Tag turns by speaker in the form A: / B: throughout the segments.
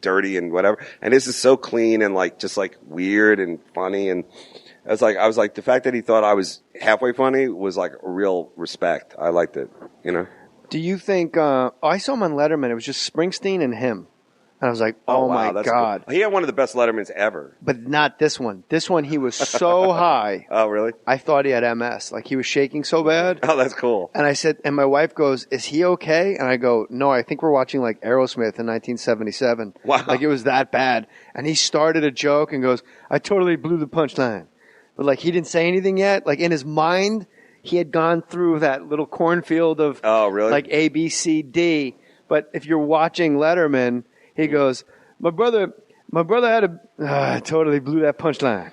A: dirty and whatever. And this is so clean and like just like weird and funny. And I was like, the fact that he thought I was halfway funny was like a real respect. I liked it, you know?
B: Do you think, I saw him on Letterman. It was just Springsteen and him. And I was like, oh
A: wow,
B: my God.
A: Cool. He had one of the best Lettermans ever.
B: But not this one. This one, he was so high.
A: Oh, really?
B: I thought he had MS. Like, he was shaking so bad.
A: Oh, that's cool.
B: And I said, and my wife goes, is he okay? And I go, no, I think we're watching like Aerosmith in 1977.
A: Wow.
B: Like, it was that bad. And he started a joke and goes, I totally blew the punchline. But like, he didn't say anything yet. Like, in his mind, he had gone through that little cornfield of like A, B, C, D. But if you're watching Letterman, he goes, my brother had I totally blew that punchline.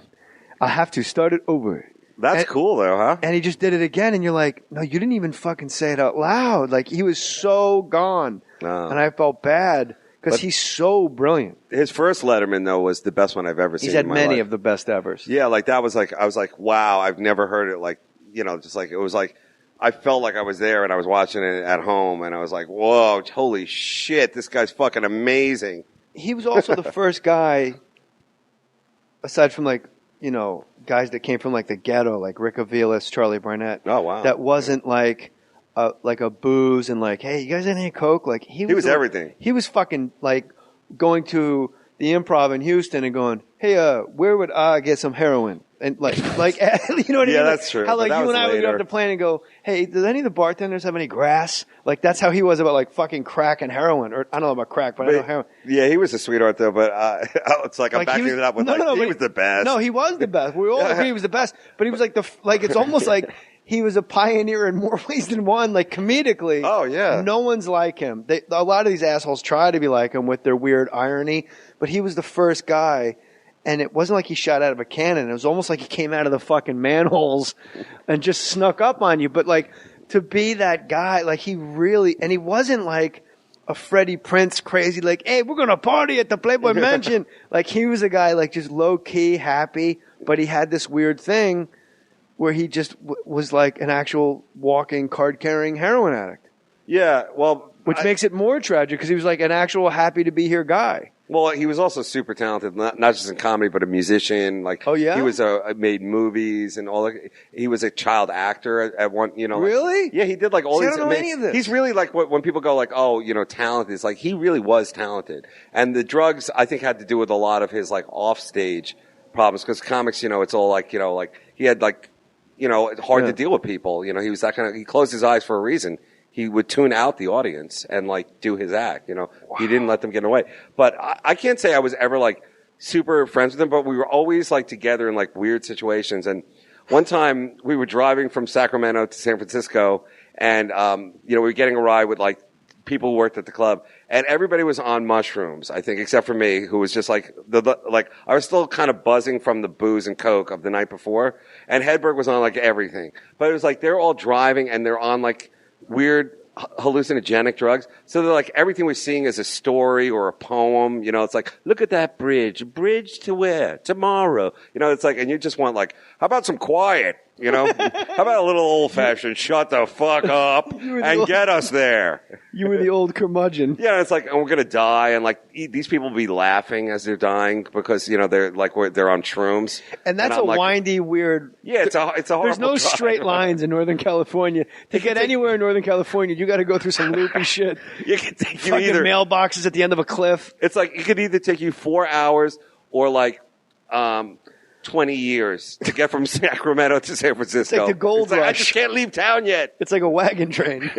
B: I'll have to start it over.
A: That's cool, though, huh?
B: And he just did it again, and you're like, no, you didn't even fucking say it out loud. Like, he was so gone. And I felt bad because he's so brilliant.
A: His first Letterman, though, was the best one I've ever seen.
B: He's had
A: in my
B: many
A: life.
B: of the best evers.
A: Yeah, like that was like, I was like, wow, I've never heard it like, you know, just like, it was like, I felt like I was there and I was watching it at home and I was like, whoa, holy shit, this guy's fucking amazing.
B: He was also the first guy, aside from like, you know, guys that came from like the ghetto, like Rick Avilas, Charlie Barnett.
A: Oh, wow.
B: That wasn't like a booze and like, hey, you guys have any Coke? Like he was
A: everything.
B: He was fucking like going to the Improv in Houston and going, hey, where would I get some heroin? And like, you know what I mean?
A: Yeah, that's true.
B: How like you and I would get off the plane and go, hey, does any of the bartenders have any grass? Like that's how he was about like fucking crack and heroin. Or I don't know about crack, but I know heroin.
A: Yeah, he was a sweetheart though. But it's like I'm backing it up with he was the best.
B: No, he was the best. We all agree he was the best. But he was like it's almost like he was a pioneer in more ways than one. Like comedically.
A: Oh yeah.
B: No one's like him. A lot of these assholes try to be like him with their weird irony. But he was the first guy. And it wasn't like he shot out of a cannon. It was almost like he came out of the fucking manholes and just snuck up on you. But like to be that guy, like he really, and he wasn't like a Freddie Prinze crazy, like, hey, we're going to party at the Playboy Mansion. Like he was a guy like just low key, happy, but he had this weird thing where he just was like an actual walking card carrying heroin addict.
A: Yeah. Well,
B: which makes it more tragic because he was like an actual happy to be here guy.
A: Well, he was also super talented, not just in comedy, but a musician. Like,
B: oh yeah,
A: he was made movies and all. He was a child actor at one. You know,
B: really?
A: Like, yeah, he did like all these.
B: I don't know any of this.
A: He's really like when people go like, oh, you know, talented. It's like he really was talented, and the drugs I think had to do with a lot of his like offstage problems because comics, you know, it's all like, you know, like he had like, you know, it's hard to deal with people. You know, he was that kind of. He closed his eyes for a reason. He would tune out the audience and like do his act, you know. Wow. He didn't let them get away. But I can't say I was ever like super friends with him, but we were always like together in like weird situations. And one time we were driving from Sacramento to San Francisco and, you know, we were getting a ride with like people who worked at the club and everybody was on mushrooms, I think, except for me, who was just like, I was still kind of buzzing from the booze and coke of the night before. And Hedberg was on like everything. But it was like they're all driving and they're on like weird hallucinogenic drugs. So they're like, everything we're seeing is a story or a poem. You know, it's like, look at that bridge. A bridge to where? Tomorrow. You know, it's like, and you just want like, how about some quiet? You know, how about a little old fashioned? Shut the fuck up and get us there.
B: You were the old curmudgeon.
A: Yeah, it's like, and we're gonna die, and like these people will be laughing as they're dying because you know they're like they're on shrooms.
B: And that's a windy, weird.
A: Yeah, it's a horrible
B: There's no
A: drive.
B: straight lines in Northern California. To get anywhere in Northern California, you got to go through some loopy shit.
A: You can take
B: fucking mailboxes at the end of a cliff.
A: It's like it could either take you 4 hours or like 20 years to get from Sacramento to San Francisco.
B: It's like the gold rush.
A: I just can't leave town yet.
B: It's like a wagon train.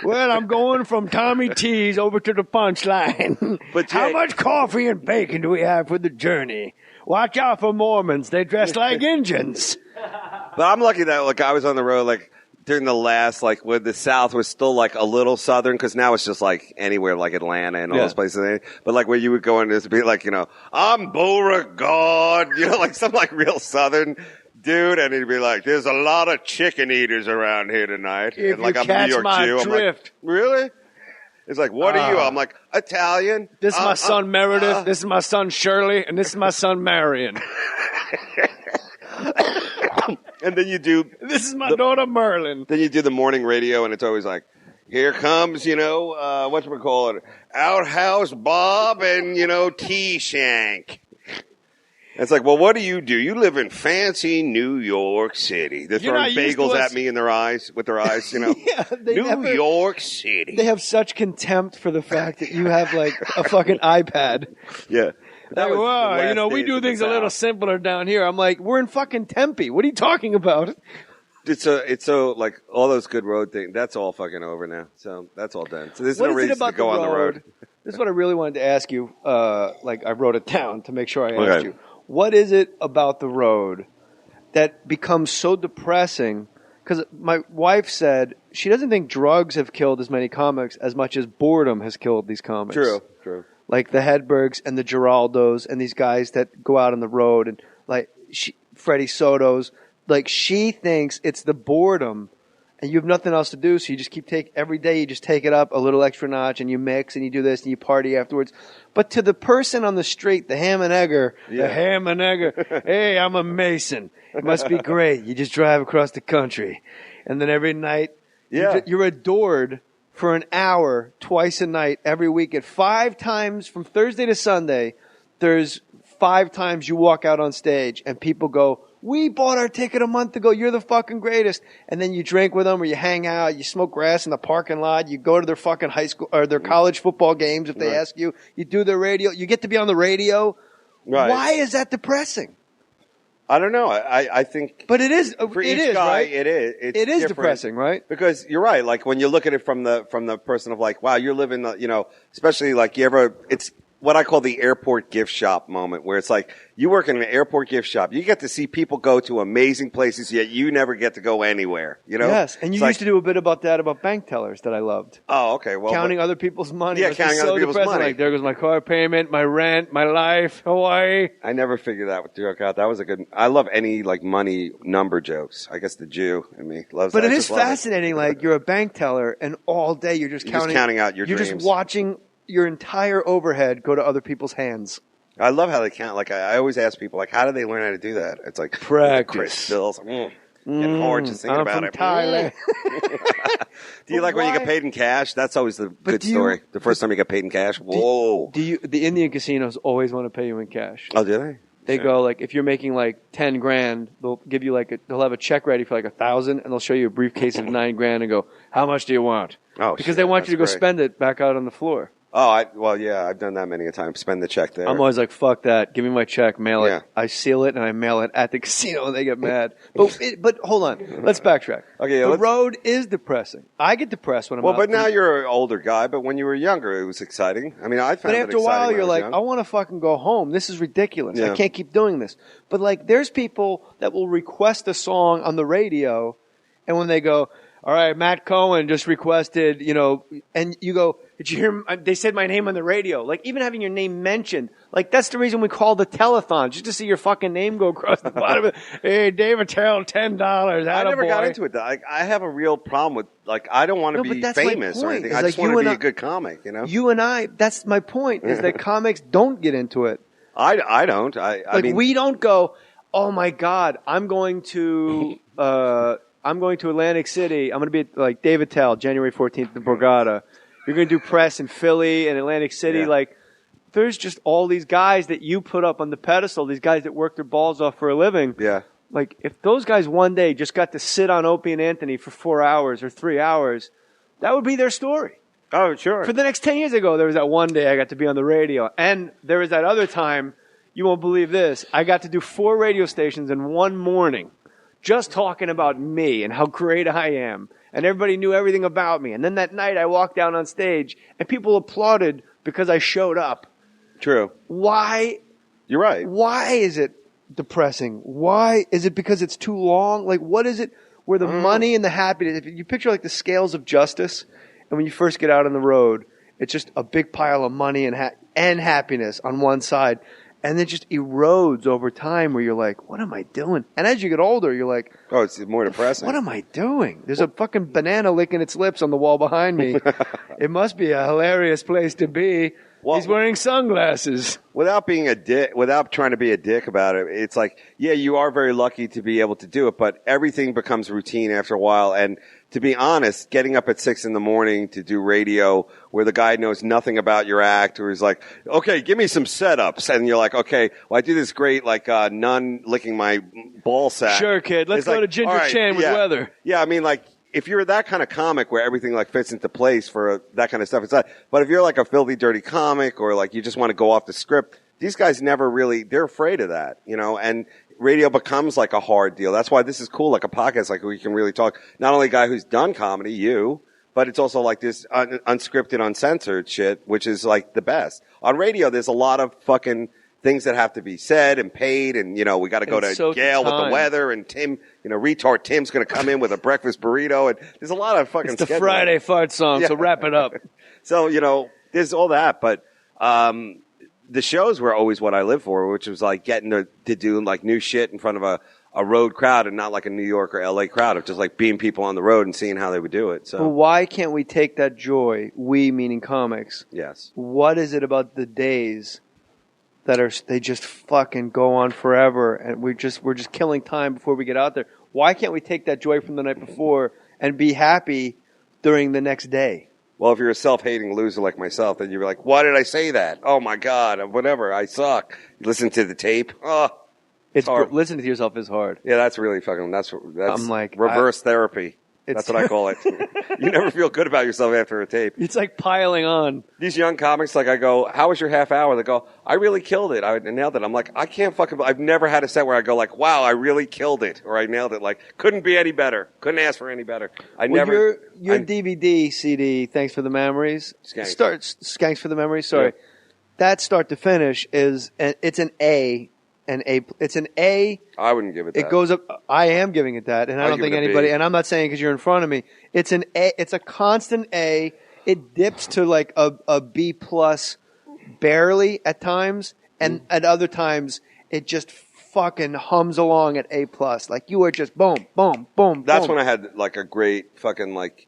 B: Well, I'm going from Tommy T's over to the punchline. But how much coffee and bacon do we have for the journey? Watch out for Mormons. They dress like Indians.
A: But I'm lucky that like I was on the road like during the last, like, when the South was still, like, a little Southern, because now it's just, like, anywhere, like Atlanta and all those places. But, like, where you would go in, it'd be like, you know, I'm Beauregard, you know, like, some, like, real Southern dude, and he'd be like, there's a lot of chicken eaters around here tonight.
B: If
A: and, like,
B: you
A: I'm
B: catch
A: New York
B: my
A: Jew.
B: drift.
A: I'm like, really? It's like, what are you? I'm like, Italian.
B: This is my son Meredith, this is my son Shirley, and this is my son Marion.
A: And then you do...
B: This is my daughter Merlin.
A: Then you do the morning radio, and it's always like, here comes, whatchamacallit, Outhouse Bob and, T-Shank. It's like, well, what do? You live in fancy New York City. They're throwing bagels at me with their eyes,
B: Yeah,
A: New York City.
B: They have such contempt for the fact that you have like a fucking iPad.
A: Yeah.
B: Like, wow, we do things a little simpler down here. I'm like, we're in fucking Tempe. What are you talking about?
A: It's so like all those good road things. That's all fucking over now. So that's all done. So there's no reason to go on the road.
B: This is what I really wanted to ask you. I wrote it down to make sure I asked you. What is it about the road that becomes so depressing? Because my wife said she doesn't think drugs have killed as many comics as much as boredom has killed these comics.
A: True.
B: Like the Hedbergs and the Geraldos and these guys that go out on the road and like Freddie Soto's. Like she thinks it's the boredom and you have nothing else to do. So you just every day you just take it up a little extra notch and you mix and you do this and you party afterwards. But to the person on the street, the ham and egger, hey, I'm a Mason. It must be great. You just drive across the country. And then every night you're adored for an hour, twice a night, every week. At 5 times from Thursday to Sunday, there's 5 times you walk out on stage and people go, we bought our ticket a month ago. You're the fucking greatest. And then you drink with them or you hang out. You smoke grass in the parking lot. You go to their fucking high school or their college football games if they ask you. You do their radio. You get to be on the radio.
A: Right.
B: Why is that depressing?
A: I don't know. I think.
B: But it is.
A: For
B: it
A: each
B: is,
A: guy,
B: right?
A: it is.
B: It is depressing, right?
A: Because you're right. Like when you look at it from the person of like, wow, you're living, especially like it's what I call the airport gift shop moment where it's like you work in an airport gift shop. You get to see people go to amazing places, yet you never get to go anywhere,
B: Yes, and you used to do a bit about bank tellers that I loved.
A: Oh, okay. Well,
B: counting other people's money.
A: Yeah, counting other people's money.
B: Like, there goes my car payment, my rent, my life, Hawaii.
A: I never figured that joke out. That was a good. I love any like money number jokes. I guess the Jew in me loves.
B: But it is fascinating. Like you're a bank teller, and all day you're just counting
A: out your dreams.
B: You're just watching your entire overhead go to other people's hands.
A: I love how they count. Like I always ask people, like, how do they learn how to do that? It's like
B: practice.
A: Bills. Getting hard just thinking about it.
B: Thailand.
A: Do you like when you get paid in cash? That's always the good story. The first time you get paid in cash. Whoa.
B: The Indian casinos always want to pay you in cash.
A: Oh, do they?
B: They go like, if you're making like 10 grand, they'll give you they'll have a check ready for like 1,000 and they'll show you a briefcase of 9 grand and go, how much do you want?
A: Oh,
B: because they want you to go spend it back out on the floor.
A: Oh, I've done that many a time. Spend the check there.
B: I'm always like, fuck that. Give me my check, mail it.
A: Yeah.
B: I seal it and I mail it at the casino and they get mad. But hold on. Let's backtrack.
A: Okay,
B: the road is depressing. I get depressed when I'm out.
A: But now you're an older guy, but when you were younger, it was exciting. I mean, I found
B: But after a while, you're like, I want to fucking go home. This is ridiculous.
A: Yeah.
B: I can't keep doing this. But like, there's people that will request a song on the radio and when they go, all right, Matt Cohen just requested, and you go, did you hear, they said my name on the radio. Like, even having your name mentioned, like, that's the reason we call the telethon, just to see your fucking name go across the bottom of it. Hey, Dave Attell, $10.
A: I never got into it, though. I have a real problem with, like, I don't want to be famous or anything. I just want to be a good comic,
B: You and I, that's my point, is that comics don't get into it.
A: I don't. I mean,
B: we don't go, oh my God, I'm going to Atlantic City. I'm going to be like Dave Attell, January 14th in Borgata. You're going to do press in Philly and Atlantic City.
A: Yeah.
B: Like, there's just all these guys that you put up on the pedestal, these guys that work their balls off for a living.
A: Yeah.
B: Like, if those guys one day just got to sit on Opie and Anthony for 4 hours or 3 hours, that would be their story.
A: Oh, sure.
B: For the next 10 years ago, there was that one day I got to be on the radio. And there was that other time, you won't believe this, I got to do 4 radio stations in one morning. Just talking about me and how great I am. And everybody knew everything about me. And then that night I walked down on stage and people applauded because I showed up.
A: True.
B: Why?
A: You're right.
B: Why is it depressing? Why? Is it because it's too long? Like, what is it where the money and the happiness, if you picture like the scales of justice, and when you first get out on the road, it's just a big pile of money and happiness on one side. And it just erodes over time where you're like, what am I doing? And as you get older, you're like,
A: oh, it's more depressing.
B: What am I doing? There's a fucking banana licking its lips on the wall behind me. It must be a hilarious place to be.
A: Well,
B: He's wearing sunglasses.
A: without being a dick, without trying to be a dick about it, it's like, yeah, you are very lucky to be able to do it, but everything becomes routine after a while. And to be honest, getting up at 6 a.m. to do radio where the guy knows nothing about your act, or he's like, okay, give me some setups. And you're like, okay, well, I do this great, like, nun licking my ball sack.
B: Sure, kid. Let's go to Ginger Chan with weather.
A: Yeah, I mean, like, if you're that kind of comic where everything like fits into place for that kind of stuff, it's not. But if you're like a filthy, dirty comic, or like you just want to go off the script, these guys never really, they're afraid of that, you know, and radio becomes like a hard deal. That's why this is cool, like a podcast, like we can really talk, not only a guy who's done comedy, you, but it's also like this unscripted, uncensored shit, which is like the best. On radio, there's a lot of fucking things that have to be said and paid, and, you know, we got to go to Gail with the weather, and Tim, you know, retard Tim's going to come in with a breakfast burrito, and there's a lot of fucking
B: It's the Friday fart song, so wrap it up.
A: So, you know, there's all that, but the shows were always what I lived for, which was like getting to do like new shit in front of a road crowd and not like a New York or LA crowd, of just like being people on the road and seeing how they would do it. So,
B: but why can't we take that joy, we meaning comics?
A: Yes.
B: What is it about the days that they just fucking go on forever, and we're just killing time before we get out there? Why can't we take that joy from the night before and be happy during the next day?
A: Well, if you're a self-hating loser like myself, then you're like, why did I say that? Oh my God, whatever, I suck. You listen to the tape. Oh, it's hard.
B: Listening to yourself is hard.
A: Yeah, that's really fucking, that's
B: I'm like,
A: reverse therapy. That's what I call it. You never feel good about yourself after a tape.
B: It's like piling on.
A: These young comics, like I go, how was your half hour? They go, I really killed it. I nailed it. I'm like, I can't fucking, I've never had a set where I go like, wow, I really killed it. Or I nailed it. Like, couldn't be any better. Couldn't ask for any better. Your DVD, CD, Thanks for the Memories. Skanks for the Memories, sorry. Yeah. That start to finish it's an A. It's an A. I wouldn't give it that.
B: It goes up. I am giving it that, and I don't think anybody. And I'm not saying because you're in front of me. It's an A. It's a constant A. It dips to like a B plus, barely at times, and at other times it just fucking hums along at A plus. Like you are just boom, boom, boom.
A: That's
B: boom.
A: when I had like a great fucking like,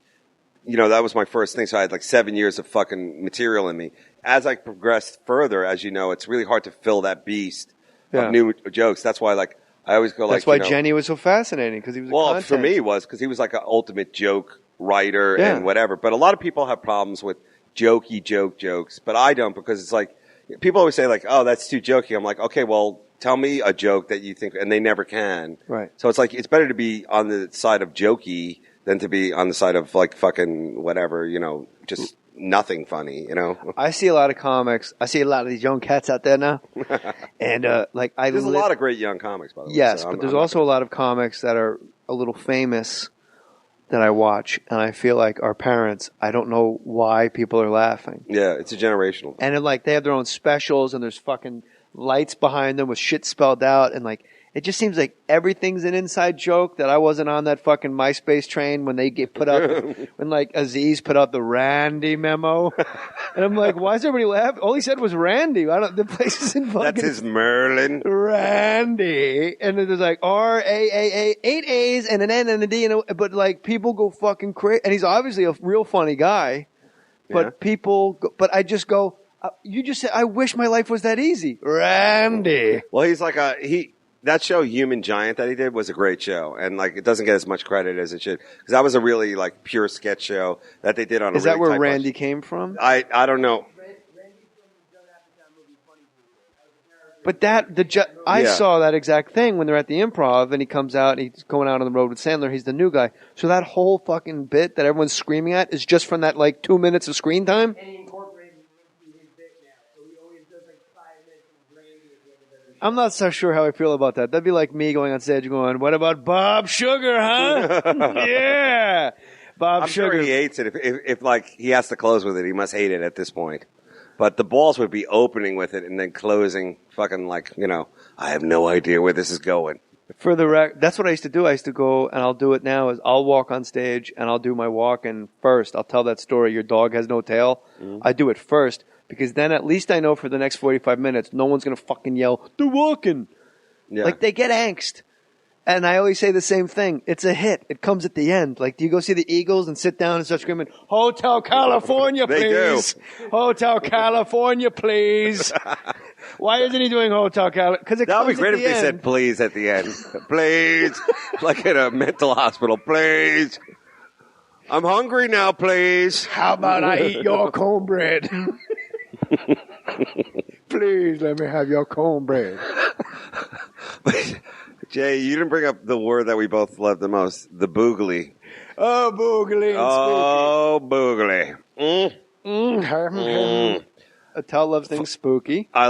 A: you know, that was my first thing. So I had like 7 years of fucking material in me. As I progressed further, as you know, it's really hard to fill that beast. Of new jokes. That's why, like, I always go like.
B: That's why Jenny was so fascinating, because he was.
A: Well, for me, because he was like an ultimate joke writer and whatever. But a lot of people have problems with jokes, but I don't, because it's like people always say like, "Oh, that's too jokey." I'm like, okay, well, tell me a joke that you think, and they never can.
B: Right.
A: So it's like it's better to be on the side of jokey than to be on the side of like fucking whatever, you know, just. Nothing funny, you know.
B: I see a lot of comics. I see a lot of these young cats out there now, and like
A: there's a lot of great young comics, by the way.
B: Yes, but there's also a lot of comics that are a little famous that I watch, and I feel like our parents. I don't know why people are laughing.
A: Yeah, it's a generational thing.
B: And like they have their own specials, and there's fucking lights behind them with shit spelled out, and like. It just seems like everything's an inside joke, that I wasn't on that fucking MySpace train when they get put out, when like Aziz put out the Randy memo. And I'm like, why is everybody laughing? All he said was Randy. The place is in fucking.
A: That's his Merlin.
B: Randy. And then there's like R-A-A-A, 8 A's and an N and a D. But like people go fucking crazy. And he's obviously a real funny guy. But but I just go, you just said, I wish my life was that easy. Randy.
A: Well, he's like that show, Human Giant, that he did was a great show, and like it doesn't get as much credit as it should, because that was a really like pure sketch show that they did on.
B: Is that where Randy came from?
A: I don't know.
B: But I saw that exact thing when they're at the Improv, and he comes out, and he's going out on the road with Sandler. He's the new guy, so that whole fucking bit that everyone's screaming at is just from that like 2 minutes of screen time. I'm not so sure how I feel about that. That'd be like me going on stage and going, what about Bob Sugar, huh? Yeah.
A: I'm sure he hates it. If like he has to close with it, he must hate it at this point. But the balls would be opening with it and then closing fucking like, you know, I have no idea where this is going.
B: For the that's what I used to do. I used to go, and I'll do it now, is I'll walk on stage and I'll do my walk-in first. I'll tell that story, your dog has no tail. Mm-hmm. I do it first. Because then at least I know for the next 45 minutes, no one's going to fucking yell, they're walking. Yeah. Like they get angst. And I always say the same thing. It's a hit. It comes at the end. Like, do you go see the Eagles and sit down and start screaming, Hotel California, please? Hotel California, please. Why isn't he doing Hotel California? Because it
A: That would
B: comes
A: be great
B: at
A: if
B: the
A: they
B: end.
A: said please at the end. Please. Like in a mental hospital. Please. I'm hungry now, please.
B: How about I eat your cornbread? Please let me have your cornbread.
A: Jay, you didn't bring up the word that we both love the most, the boogly.
B: Oh, boogly and
A: Oh, boogly.
B: spooky. Attell loves things spooky.